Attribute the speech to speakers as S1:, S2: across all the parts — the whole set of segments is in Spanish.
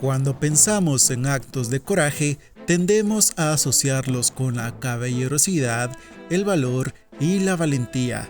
S1: Cuando pensamos en actos de coraje, tendemos a asociarlos con la caballerosidad, el valor y la valentía.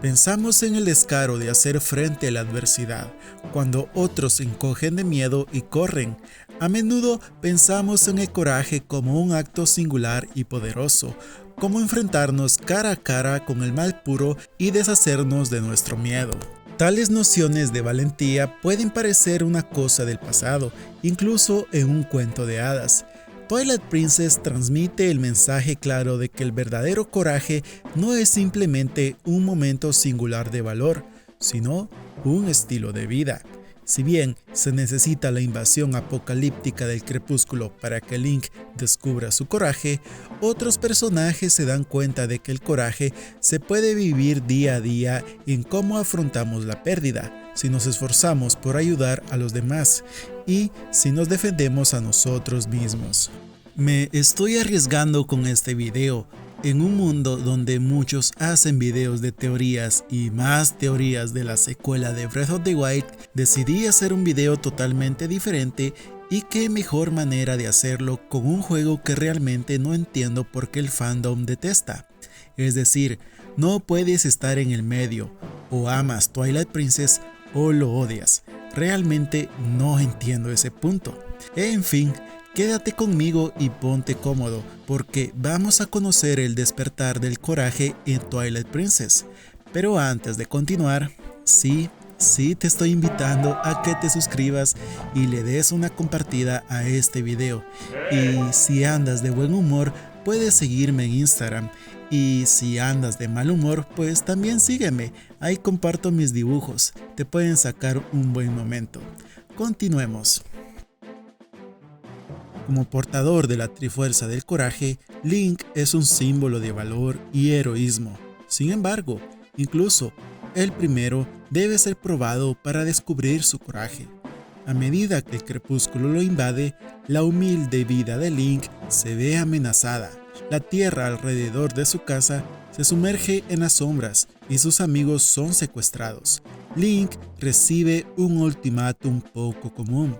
S1: Pensamos en el descaro de hacer frente a la adversidad, cuando otros se encogen de miedo y corren. A menudo pensamos en el coraje como un acto singular y poderoso, como enfrentarnos cara a cara con el mal puro y deshacernos de nuestro miedo. Tales nociones de valentía pueden parecer una cosa del pasado, incluso en un cuento de hadas. Twilight Princess transmite el mensaje claro de que el verdadero coraje no es simplemente un momento singular de valor, sino un estilo de vida. Si bien se necesita la invasión apocalíptica del crepúsculo para que Link descubra su coraje, otros personajes se dan cuenta de que el coraje se puede vivir día a día en cómo afrontamos la pérdida, si nos esforzamos por ayudar a los demás y si nos defendemos a nosotros mismos. Me estoy arriesgando con este video. En un mundo donde muchos hacen videos de teorías y más teorías de la secuela de Breath of the Wild, decidí hacer un video totalmente diferente y qué mejor manera de hacerlo con un juego que realmente no entiendo por qué el fandom detesta. Es decir, no puedes estar en el medio, o amas Twilight Princess o lo odias. Realmente no entiendo ese punto. En fin, quédate conmigo y ponte cómodo, porque vamos a conocer el despertar del coraje en Twilight Princess. Pero antes de continuar, sí te estoy invitando a que te suscribas y le des una compartida a este video. Y si andas de buen humor, puedes seguirme en Instagram. Y si andas de mal humor, pues también sígueme. Ahí comparto mis dibujos. Te pueden sacar un buen momento. Continuemos. Como portador de la Trifuerza del Coraje, Link es un símbolo de valor y heroísmo. Sin embargo, incluso el primero debe ser probado para descubrir su coraje. A medida que el crepúsculo lo invade, la humilde vida de Link se ve amenazada. La tierra alrededor de su casa se sumerge en las sombras y sus amigos son secuestrados. Link recibe un ultimátum poco común: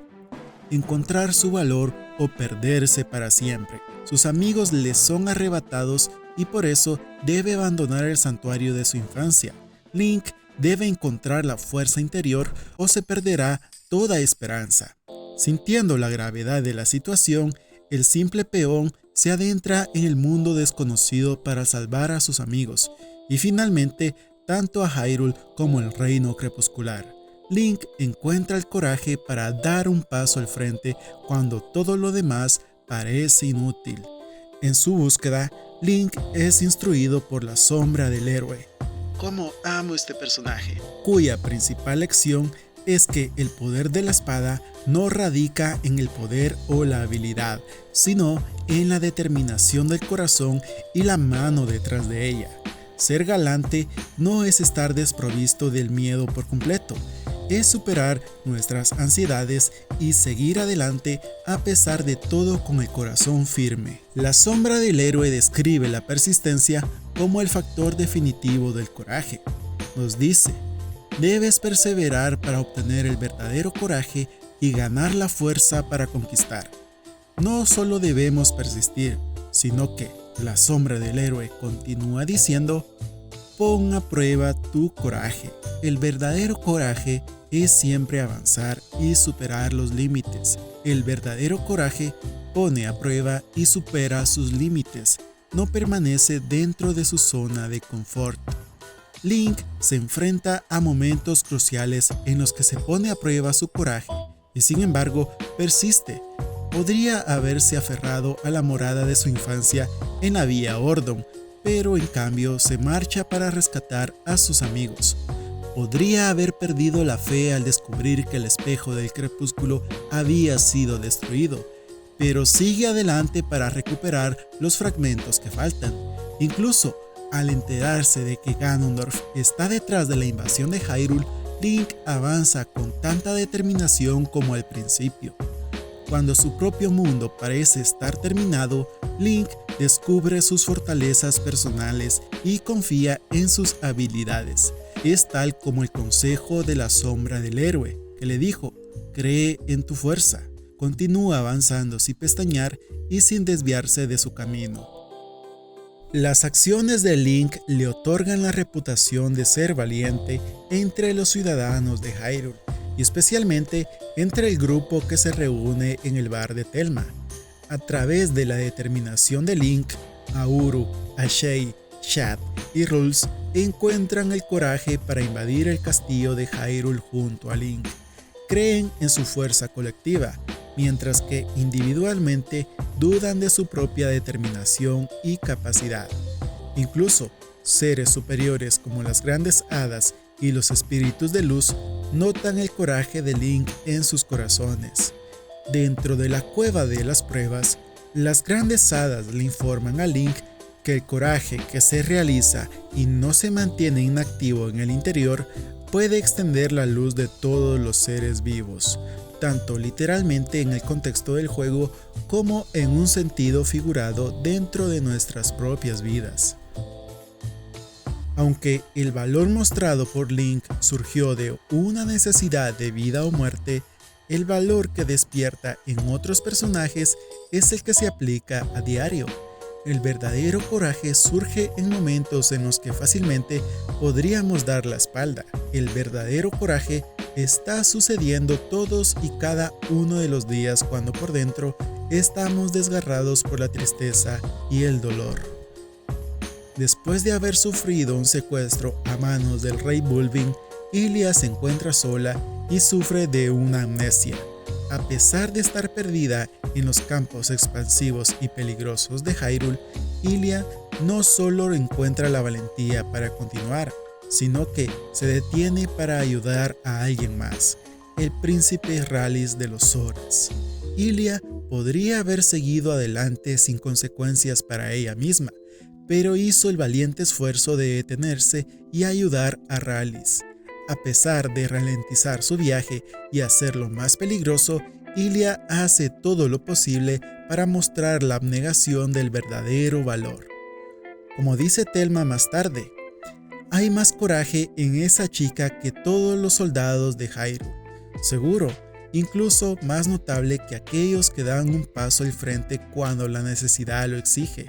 S1: encontrar su valor o perderse para siempre. Sus amigos le son arrebatados y por eso debe abandonar el santuario de su infancia. Link debe encontrar la fuerza interior o se perderá toda esperanza. Sintiendo la gravedad de la situación, el simple peón se adentra en el mundo desconocido para salvar a sus amigos y finalmente tanto a Hyrule como el reino crepuscular. Link encuentra el coraje para dar un paso al frente cuando todo lo demás parece inútil. En su búsqueda, Link es instruido por la sombra del héroe. ¿Cómo amo este personaje? Cuya principal lección es que el poder de la espada no radica en el poder o la habilidad, sino en la determinación del corazón y la mano detrás de ella. Ser galante no es estar desprovisto del miedo por completo, es superar nuestras ansiedades y seguir adelante a pesar de todo con el corazón firme. La sombra del héroe describe la persistencia como el factor definitivo del coraje. Nos dice: debes perseverar para obtener el verdadero coraje y ganar la fuerza para conquistar. No solo debemos persistir, sino que la sombra del héroe continúa diciendo: pon a prueba tu coraje. El verdadero coraje es siempre avanzar y superar los límites. El verdadero coraje pone a prueba y supera sus límites, no permanece dentro de su zona de confort. Link se enfrenta a momentos cruciales en los que se pone a prueba su coraje y sin embargo persiste. Podría haberse aferrado a la morada de su infancia en la Vía Ordon, pero en cambio se marcha para rescatar a sus amigos. Podría haber perdido la fe al descubrir que el espejo del crepúsculo había sido destruido, pero sigue adelante para recuperar los fragmentos que faltan. Incluso al enterarse de que Ganondorf está detrás de la invasión de Hyrule, Link avanza con tanta determinación como al principio. Cuando su propio mundo parece estar terminado, Link descubre sus fortalezas personales y confía en sus habilidades. Es tal como el consejo de la sombra del héroe, que le dijo: cree en tu fuerza. continúa avanzando sin pestañear y sin desviarse de su camino. Las acciones de Link le otorgan la reputación de ser valiente entre los ciudadanos de Hyrule, y especialmente entre el grupo que se reúne en el bar de Telma. A través de la determinación de Link, Auru, Ashei, Chad y Rules encuentran el coraje para invadir el castillo de Hyrule junto a Link. Creen en su fuerza colectiva, mientras que individualmente dudan de su propia determinación y capacidad. Incluso seres superiores como las grandes hadas y los espíritus de luz notan el coraje de Link en sus corazones. Dentro de la cueva de las pruebas, las grandes hadas le informan a Link que el coraje que se realiza y no se mantiene inactivo en el interior puede extender la luz de todos los seres vivos, tanto literalmente en el contexto del juego como en un sentido figurado dentro de nuestras propias vidas. Aunque el valor mostrado por Link surgió de una necesidad de vida o muerte, el valor que despierta en otros personajes es el que se aplica a diario. El verdadero coraje surge en momentos en los que fácilmente podríamos dar la espalda. El verdadero coraje está sucediendo todos y cada uno de los días cuando por dentro estamos desgarrados por la tristeza y el dolor. Después de haber sufrido un secuestro a manos del rey Bulbin, Hylia se encuentra sola y sufre de una amnesia. A pesar de estar perdida en los campos expansivos y peligrosos de Hyrule, Hylia no solo encuentra la valentía para continuar, sino que se detiene para ayudar a alguien más, el príncipe Rallis de los Zoras. Hylia podría haber seguido adelante sin consecuencias para ella misma, pero hizo el valiente esfuerzo de detenerse y ayudar a Rallis. A pesar de ralentizar su viaje y hacerlo más peligroso, Hylia hace todo lo posible para mostrar la abnegación del verdadero valor. Como dice Telma más tarde, hay más coraje en esa chica que todos los soldados de Hyrule. Seguro, incluso más notable que aquellos que dan un paso al frente cuando la necesidad lo exige.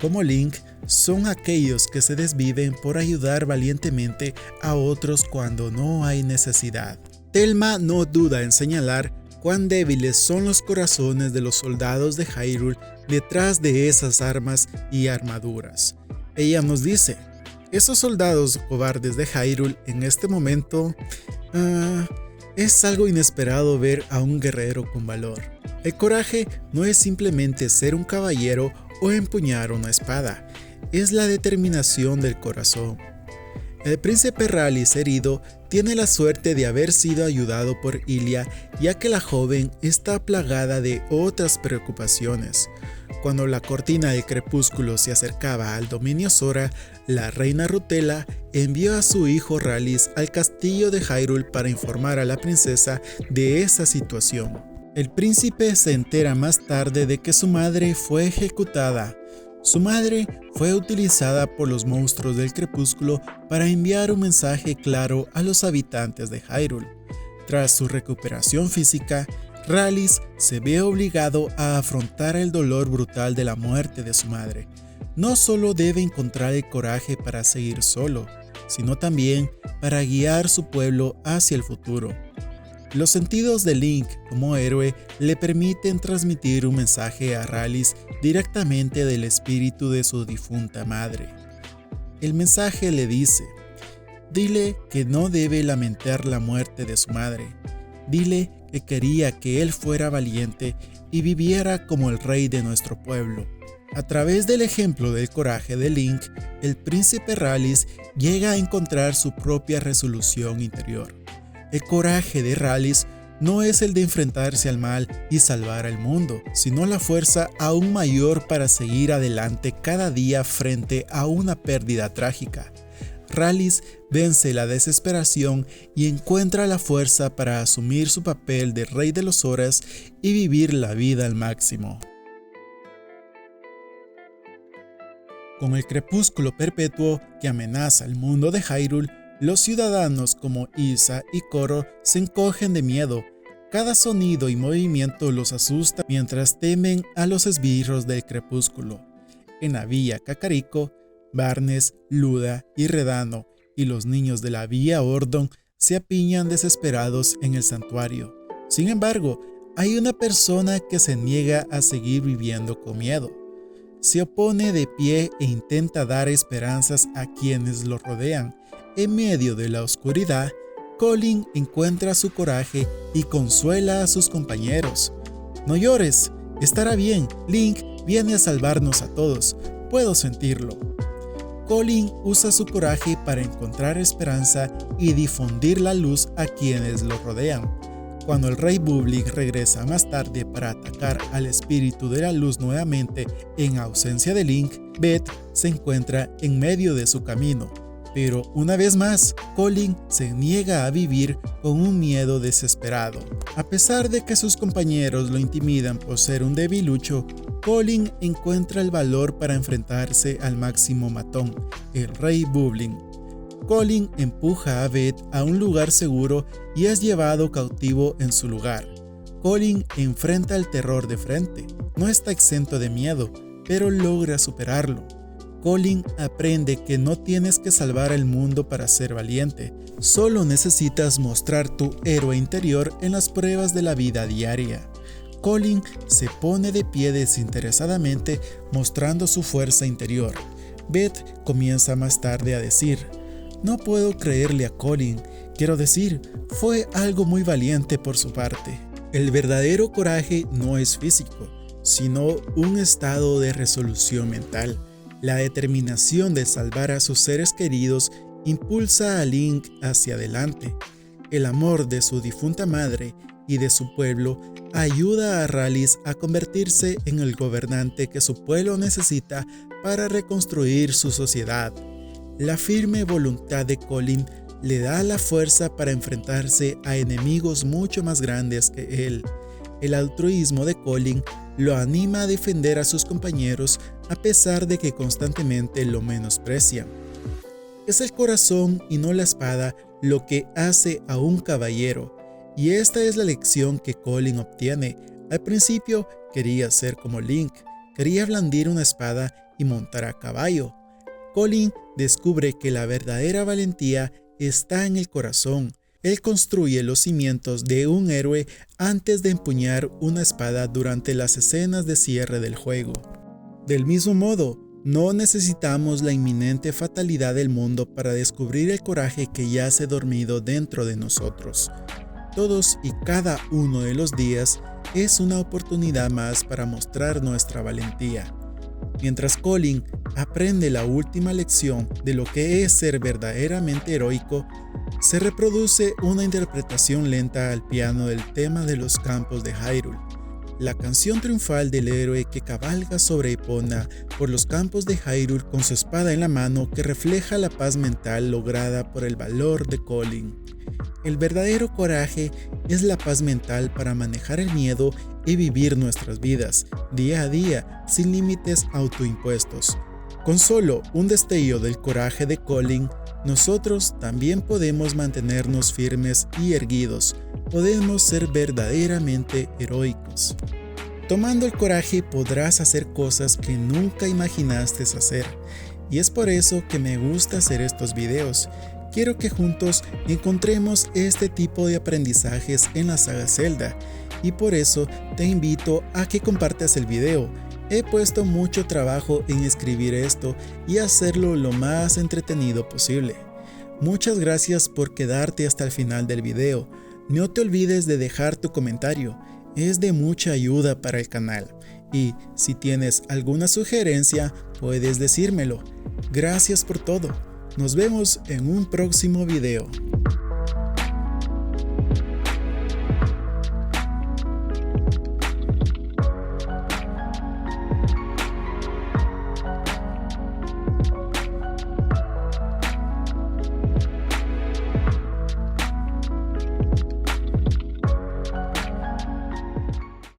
S1: Como Link, son aquellos que se desviven por ayudar valientemente a otros cuando no hay necesidad. Telma no duda en señalar cuán débiles son los corazones de los soldados de Hyrule detrás de esas armas y armaduras. Ella nos dice, esos soldados cobardes de Hyrule en este momento, es algo inesperado ver a un guerrero con valor. El coraje no es simplemente ser un caballero o empuñar una espada, es la determinación del corazón. El príncipe Rallis herido tiene la suerte de haber sido ayudado por Hylia, ya que la joven está plagada de otras preocupaciones. Cuando la cortina del crepúsculo se acercaba al dominio Zora, la reina Rutella envió a su hijo Rallis al castillo de Hyrule para informar a la princesa de esa situación. El príncipe se entera más tarde de que su madre fue ejecutada. Su madre fue utilizada por los monstruos del crepúsculo para enviar un mensaje claro a los habitantes de Hyrule. Tras su recuperación física, Rallis se ve obligado a afrontar el dolor brutal de la muerte de su madre. No solo debe encontrar el coraje para seguir solo, sino también para guiar su pueblo hacia el futuro. Los sentidos de Link como héroe le permiten transmitir un mensaje a Rallis directamente del espíritu de su difunta madre. El mensaje le dice, dile que no debe lamentar la muerte de su madre, dile que quería que él fuera valiente y viviera como el rey de nuestro pueblo. A través del ejemplo del coraje de Link, el príncipe Rallis llega a encontrar su propia resolución interior. El coraje de Rallis no es el de enfrentarse al mal y salvar al mundo, sino la fuerza aún mayor para seguir adelante cada día frente a una pérdida trágica. Rallis vence la desesperación y encuentra la fuerza para asumir su papel de rey de los Zoras y vivir la vida al máximo. Con el crepúsculo perpetuo que amenaza el mundo de Hyrule, los ciudadanos como Isa y Coro se encogen de miedo. Cada sonido y movimiento los asusta mientras temen a los esbirros del crepúsculo. En la villa Cacarico, Barnes, Luda y Redano y los niños de la villa Ordon se apiñan desesperados en el santuario. Sin embargo, hay una persona que se niega a seguir viviendo con miedo. Se opone de pie e intenta dar esperanzas a quienes lo rodean. En medio de la oscuridad, Colin encuentra su coraje y consuela a sus compañeros. No llores, estará bien, Link viene a salvarnos a todos, puedo sentirlo. Colin usa su coraje para encontrar esperanza y difundir la luz a quienes lo rodean. Cuando el Rey Bubbly regresa más tarde para atacar al espíritu de la luz nuevamente en ausencia de Link, Beth se encuentra en medio de su camino. Pero una vez más, Colin se niega a vivir con un miedo desesperado. A pesar de que sus compañeros lo intimidan por ser un debilucho, Colin encuentra el valor para enfrentarse al máximo matón, el Rey Bubbly. Colin empuja a Beth a un lugar seguro y es llevado cautivo en su lugar. Colin enfrenta el terror de frente. No está exento de miedo, pero logra superarlo. Colin aprende que no tienes que salvar el mundo para ser valiente, solo necesitas mostrar tu héroe interior en las pruebas de la vida diaria. Colin se pone de pie desinteresadamente mostrando su fuerza interior. Beth comienza más tarde a decir: "No puedo creerle a Colin, quiero decir, fue algo muy valiente por su parte". El verdadero coraje no es físico, sino un estado de resolución mental. La determinación de salvar a sus seres queridos impulsa a Link hacia adelante. El amor de su difunta madre y de su pueblo ayuda a Rallis a convertirse en el gobernante que su pueblo necesita para reconstruir su sociedad. La firme voluntad de Colin le da la fuerza para enfrentarse a enemigos mucho más grandes que él. El altruismo de Colin lo anima a defender a sus compañeros a pesar de que constantemente lo menosprecian. Es el corazón y no la espada lo que hace a un caballero, y esta es la lección que Colin obtiene. Al principio quería ser como Link, quería blandir una espada y montar a caballo. Colin descubre que la verdadera valentía está en el corazón. Él construye los cimientos de un héroe antes de empuñar una espada durante las escenas de cierre del juego. Del mismo modo, no necesitamos la inminente fatalidad del mundo para descubrir el coraje que yace dormido dentro de nosotros. Todos y cada uno de los días es una oportunidad más para mostrar nuestra valentía. Mientras Colin aprende la última lección de lo que es ser verdaderamente heroico, se reproduce una interpretación lenta al piano del tema de los campos de Hyrule, la canción triunfal del héroe que cabalga sobre Epona por los campos de Hyrule con su espada en la mano, que refleja la paz mental lograda por el valor de Colin. El verdadero coraje es la paz mental para manejar el miedo y vivir nuestras vidas día a día sin límites autoimpuestos. Con solo un destello del coraje de Colin, nosotros también podemos mantenernos firmes y erguidos. Podemos ser verdaderamente heroicos. Tomando el coraje podrás hacer cosas que nunca imaginaste hacer. Y es por eso que me gusta hacer estos videos. Quiero que juntos encontremos este tipo de aprendizajes en la saga Zelda. Y por eso te invito a que compartas el video. He puesto mucho trabajo en escribir esto y hacerlo lo más entretenido posible. Muchas gracias por quedarte hasta el final del video. No te olvides de dejar tu comentario, es de mucha ayuda para el canal. Y si tienes alguna sugerencia, puedes decírmelo. Gracias por todo. Nos vemos en un próximo video.